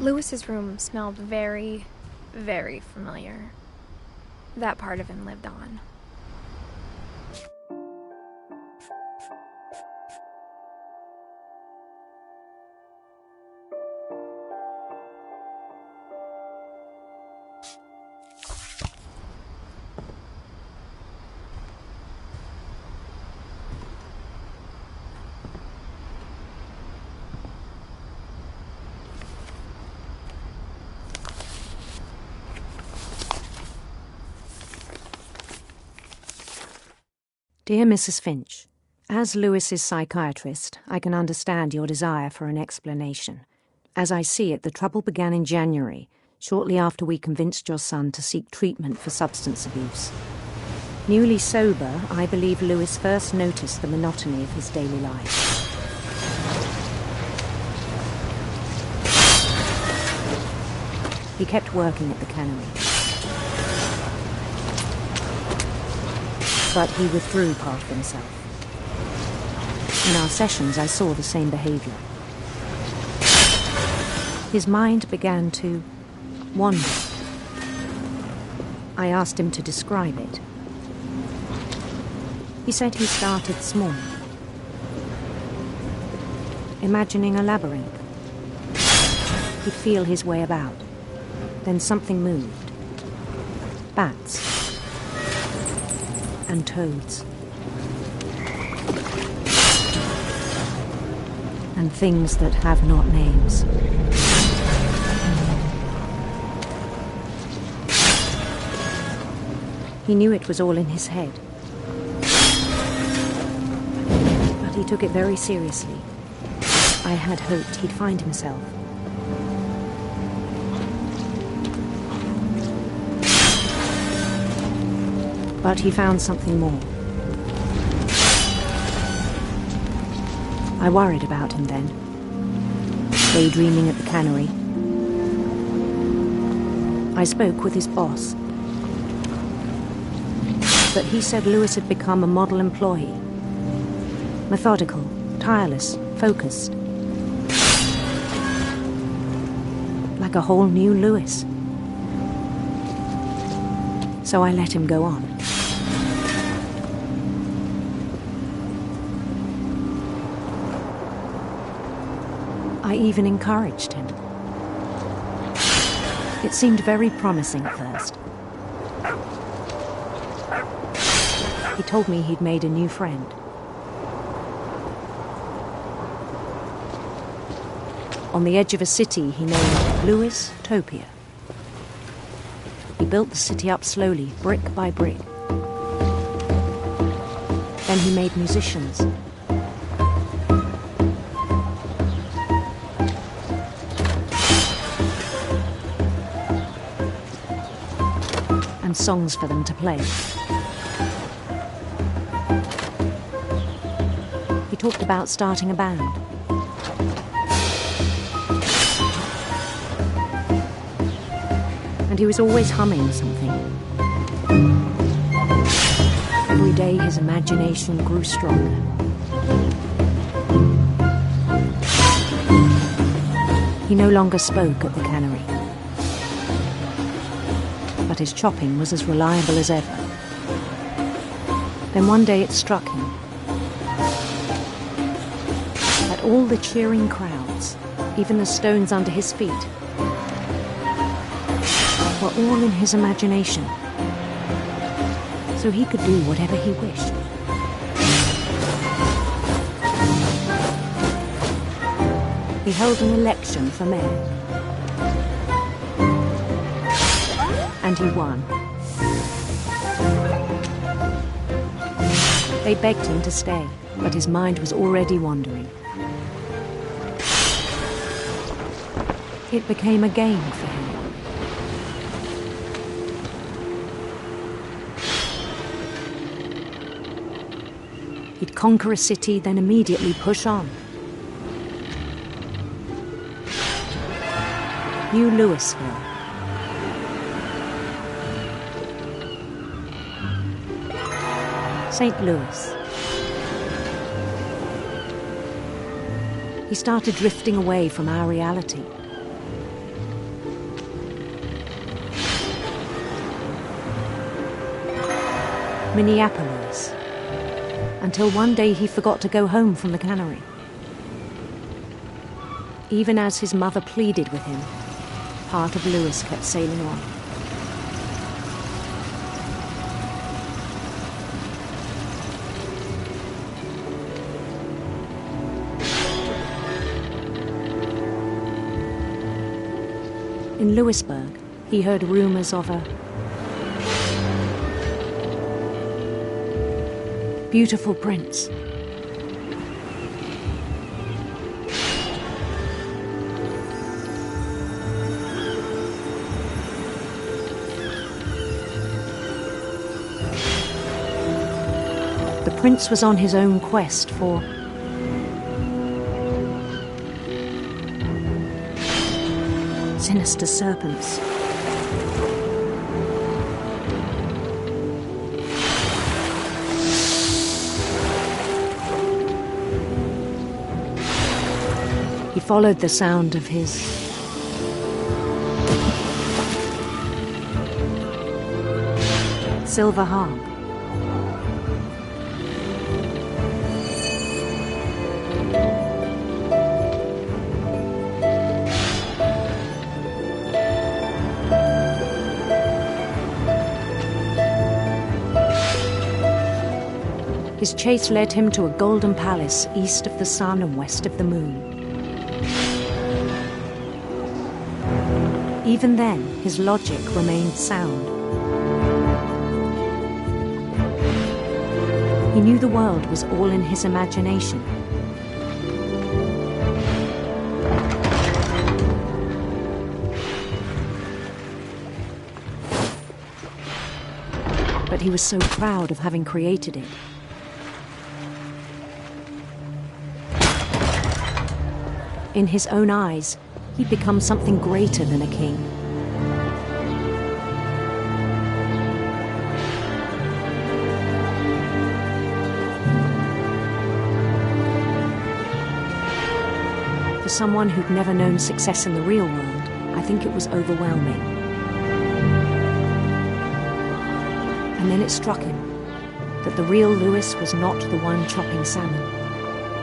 Lewis's room smelled very, very familiar. That part of him lived on. Dear Mrs. Finch, as Lewis's psychiatrist, I can understand your desire for an explanation. As I see it, the trouble began in January, shortly after we convinced your son to seek treatment for substance abuse. Newly sober, I believe Lewis first noticed the monotony of his daily life. He kept working at the cannery. But he withdrew part of himself. In our sessions, I saw the same behaviour. His mind began to wander. I asked him to describe it. He said he started small, imagining a labyrinth. He'd feel his way about. Then something moved. Bats. And toads. And things that have not names. He knew it was all in his head. But he took it very seriously. I had hoped he'd find himself. But he found something more. I worried about him then, daydreaming at the cannery. I spoke with his boss, but he said Lewis had become a model employee. Methodical, tireless, focused. Like a whole new Lewis. So I let him go on. I even encouraged him. It seemed very promising at first. He told me he'd made a new friend. On the edge of a city he named Lewis Topia. He built the city up slowly, brick by brick. Then he made musicians. And songs for them to play. He talked about starting a band. And he was always humming something. Every day his imagination grew stronger. He no longer spoke at the cannery. But his chopping was as reliable as ever. Then one day it struck him that all the cheering crowds, even the stones under his feet, were all in his imagination, so he could do whatever he wished. He held an election for mayor. And he won. They begged him to stay, but his mind was already wandering. It became a game for him. He'd conquer a city, then immediately push on. New Louisville. St. Louis. He started drifting away from our reality. Minneapolis, until one day he forgot to go home from the cannery. Even as his mother pleaded with him, part of Lewis kept sailing on. In Lewisburg, he heard rumors of a beautiful prince. The prince was on his own quest for sinister serpents. He followed the sound of his silver harp. His chase led him to a golden palace east of the sun and west of the moon. Even then, his logic remained sound. He knew the world was all in his imagination. But he was so proud of having created it. In his own eyes, he'd become something greater than a king. For someone who'd never known success in the real world, I think it was overwhelming. And then it struck him that the real Lewis was not the one chopping salmon,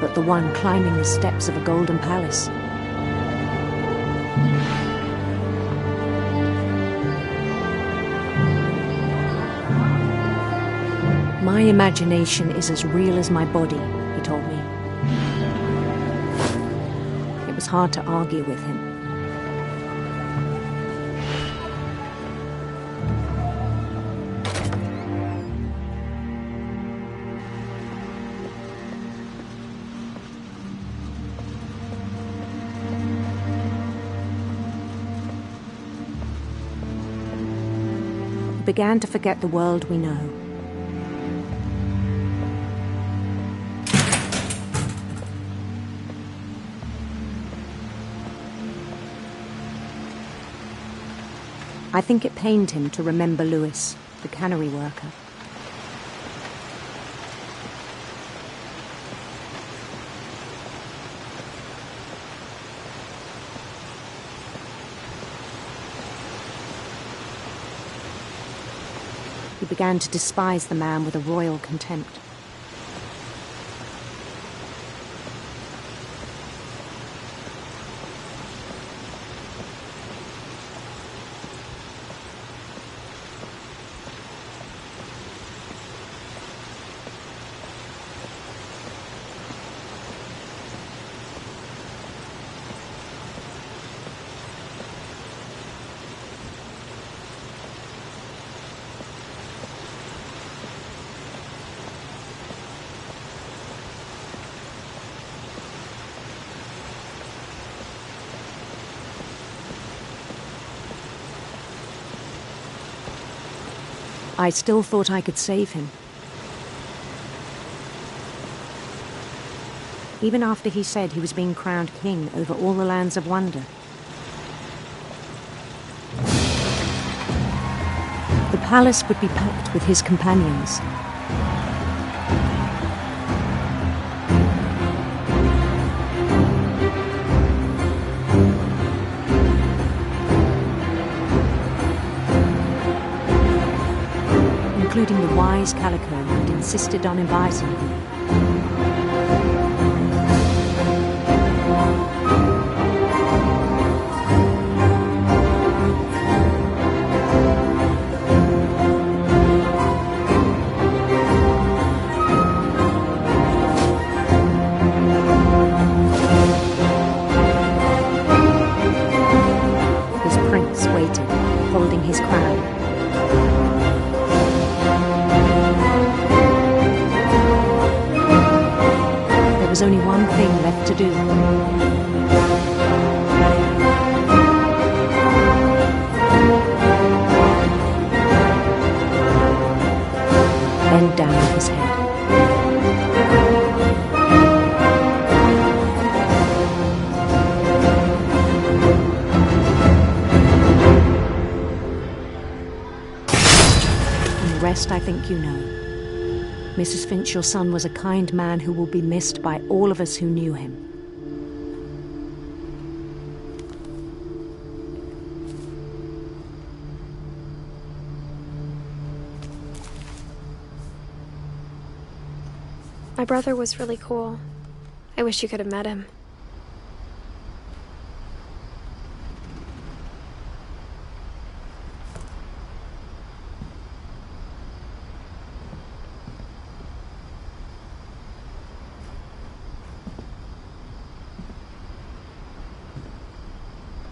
but the one climbing the steps of a golden palace. My imagination is as real as my body, he told me. It was hard to argue with him. We began to forget the world we know. I think it pained him to remember Lewis, the cannery worker. He began to despise the man with a royal contempt. I still thought I could save him. Even after he said he was being crowned king over all the lands of wonder. The palace would be packed with his companions. Including the wise praised Calico and insisted on inviting him. His prince waited, holding his crown. There was only one thing left to do. Bend down his head. The rest I think you know. Mrs. Finch, your son was a kind man who will be missed by all of us who knew him. My brother was really cool. I wish you could have met him.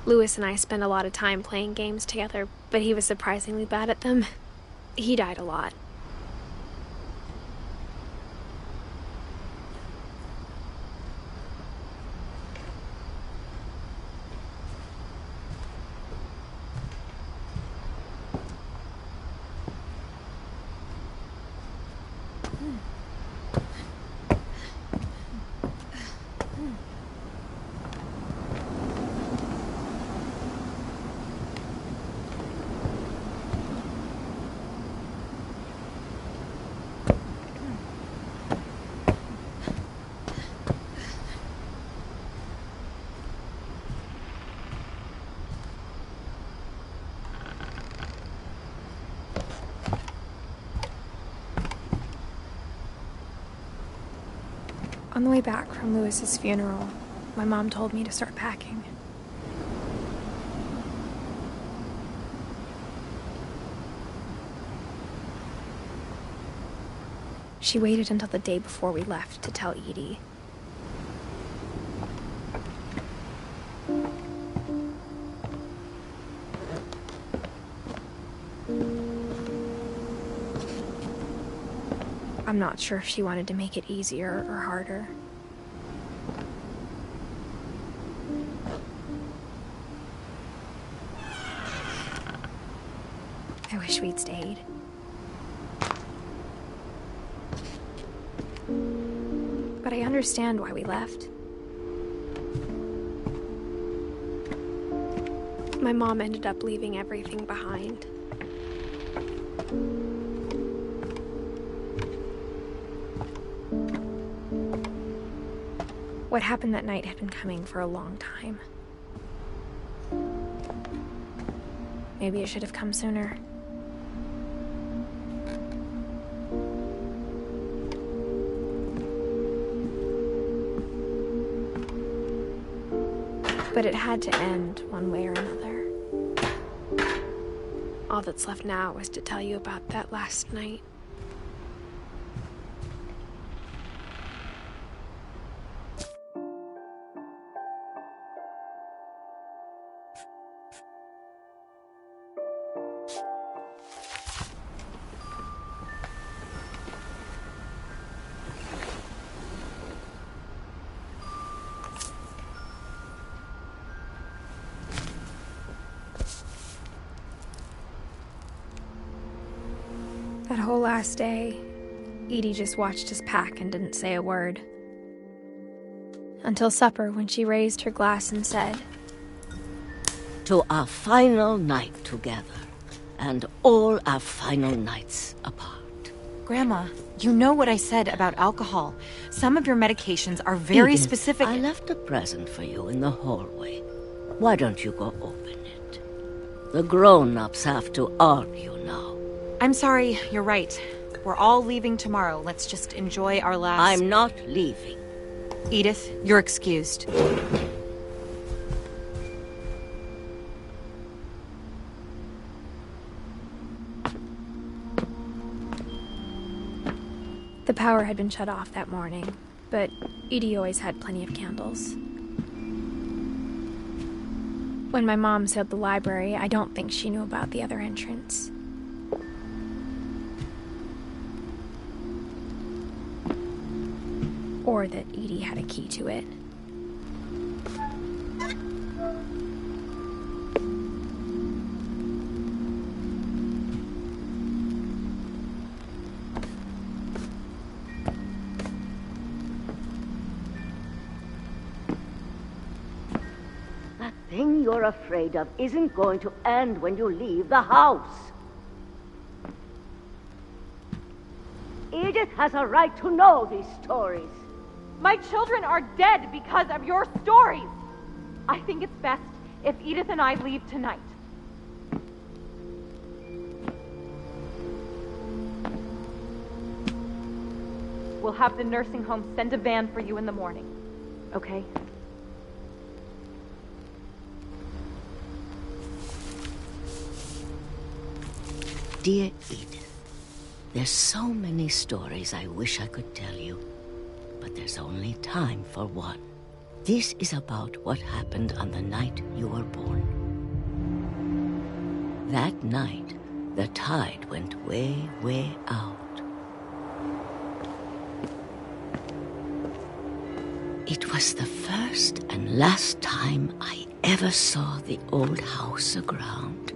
Louis and I spent a lot of time playing games together, but he was surprisingly bad at them. He died a lot. On the way back from Louis's funeral, my mom told me to start packing. She waited until the day before we left to tell Eidth. I'm not sure if she wanted to make it easier or harder. I wish we'd stayed. But I understand why we left. My mom ended up leaving everything behind. What happened that night had been coming for a long time. Maybe it should have come sooner. But it had to end one way or another. All that's left now is to tell you about that last night. That whole last day, Eidth just watched us pack and didn't say a word. Until supper, when she raised her glass and said, "To our final night together, and all our final nights apart." Grandma, you know what I said about alcohol. Some of your medications are very Eidth, specific. I left a present for you in the hallway. Why don't you go open it? The grown-ups have to argue now. I'm sorry, you're right. We're all leaving tomorrow. Let's just enjoy our last... I'm not leaving. Eidth, you're excused. The power had been shut off that morning, but Edie always had plenty of candles. When my mom sealed the library, I don't think she knew about the other entrance. Or that Edie had a key to it. That thing you're afraid of isn't going to end when you leave the house. Eidth has a right to know these stories. My children are dead because of your stories. I think it's best if Eidth and I leave tonight. We'll have the nursing home send a van for you in the morning, okay? Dear Eidth, there's so many stories I wish I could tell you, but there's only time for one. This is about what happened on the night you were born. That night, the tide went way, way out. It was the first and last time I ever saw the old house aground.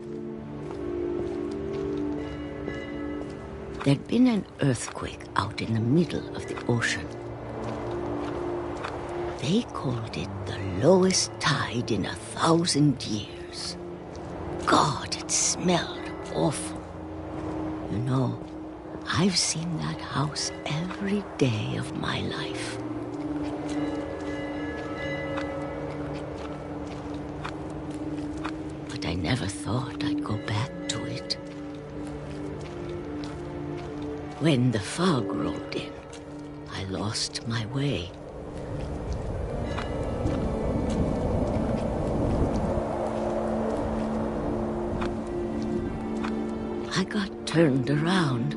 There'd been an earthquake out in the middle of the ocean. They called it the lowest tide in 1,000 years. God, it smelled awful. You know, I've seen that house every day of my life. But I never thought I'd go back to it. When the fog rolled in, I lost my way. I got turned around.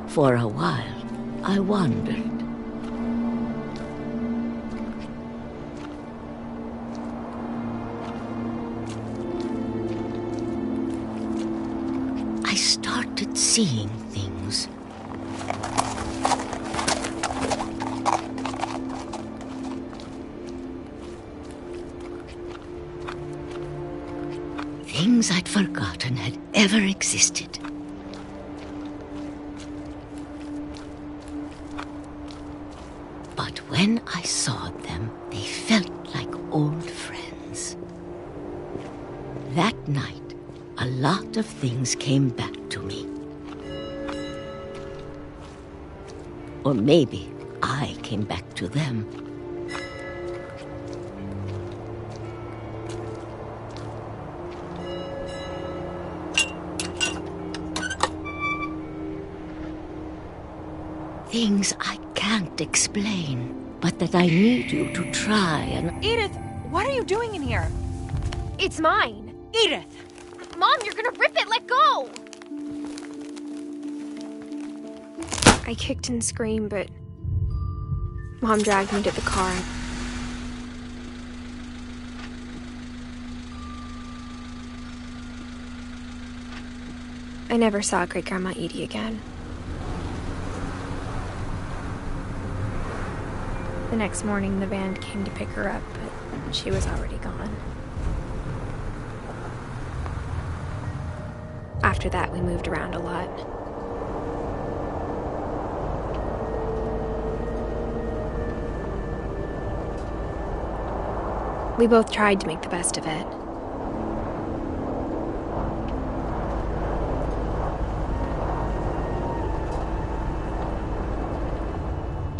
For a while, I wandered. I started seeing things. Things I'd forgotten had ever existed. But when I saw them, they felt like old friends. That night, a lot of things came back to me. Or maybe I came back to them. Things I can't explain, but that I need you to try and... Eidth, what are you doing in here? It's mine! Eidth! Mom, you're gonna rip it! Let go! I kicked and screamed, but Mom dragged me to the car. I never saw Great-Grandma Edie again. The next morning, the van came to pick her up, but she was already gone. After that, we moved around a lot. We both tried to make the best of it.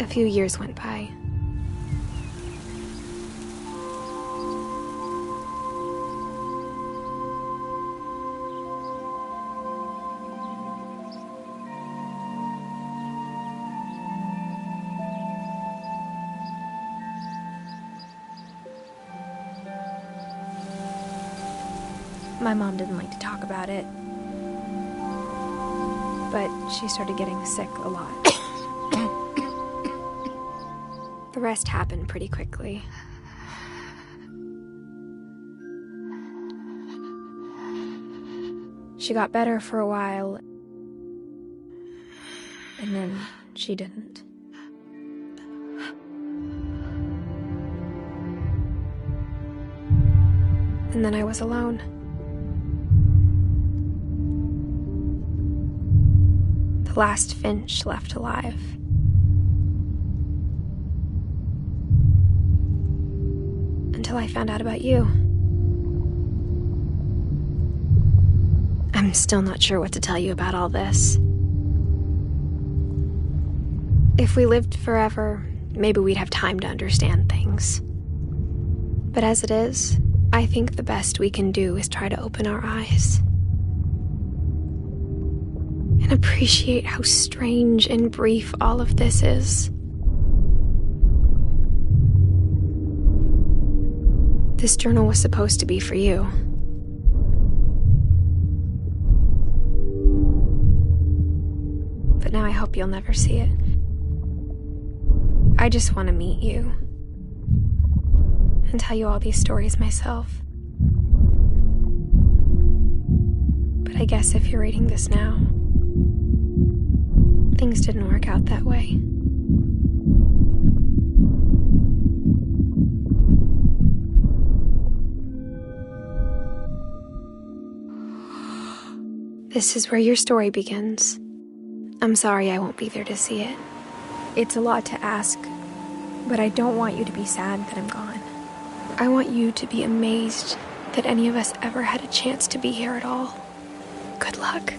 A few years went by. My mom didn't like to talk about it, but she started getting sick a lot. The rest happened pretty quickly. She got better for a while, and then she didn't. And then I was alone. The last Finch left alive. Until I found out about you. I'm still not sure what to tell you about all this. If we lived forever, maybe we'd have time to understand things. But as it is, I think the best we can do is try to open our eyes. And appreciate how strange and brief all of this is. This journal was supposed to be for you. But now I hope you'll never see it. I just want to meet you and tell you all these stories myself. But I guess if you're reading this now, things didn't work out that way. This is where your story begins. I'm sorry I won't be there to see it. It's a lot to ask, but I don't want you to be sad that I'm gone. I want you to be amazed that any of us ever had a chance to be here at all. Good luck.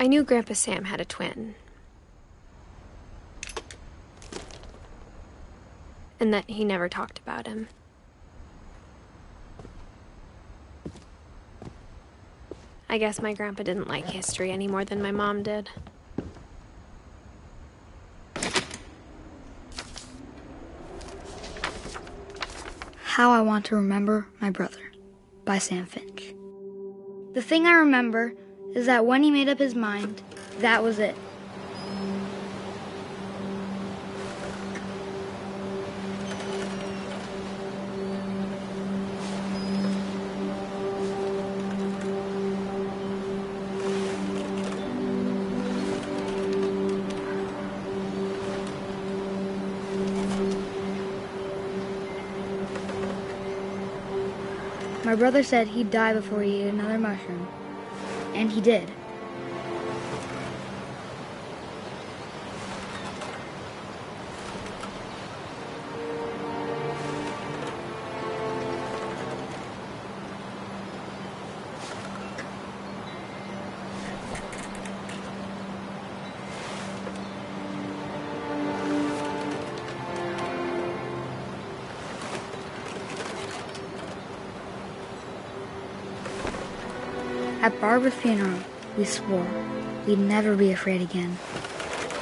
I knew Grandpa Sam had a twin. And that he never talked about him. I guess my grandpa didn't like history any more than my mom did. How I Want to Remember My Brother by Sam Finch. The thing I remember is that when he made up his mind, that was it. My brother said he'd die before he ate another mushroom. And he did. At Barbara's funeral, we swore we'd never be afraid again.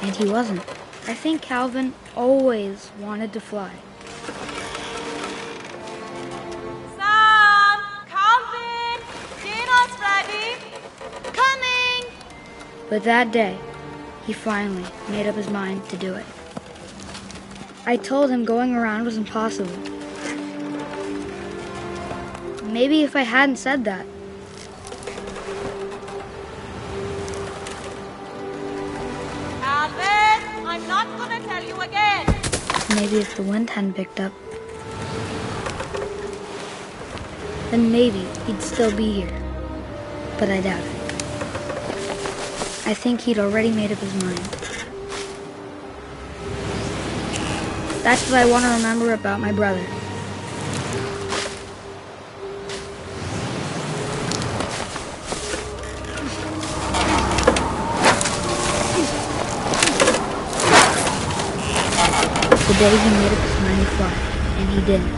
And he wasn't. I think Calvin always wanted to fly. Sam! Calvin! Dinner's ready! Coming! But that day, he finally made up his mind to do it. I told him going around was impossible. Maybe if I hadn't said that, I'm not gonna tell you again. maybe if the wind hadn't picked up, then maybe he'd still be here. But I doubt it. I think he'd already made up his mind. That's what I want to remember about my brother. The day he made up his mind to fly, and he didn't.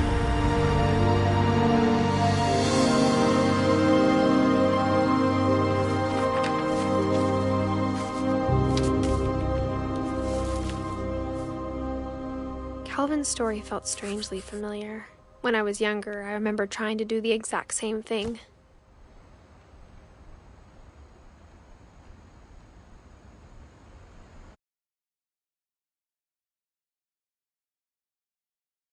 Calvin's story felt strangely familiar. When I was younger, I remember trying to do the exact same thing.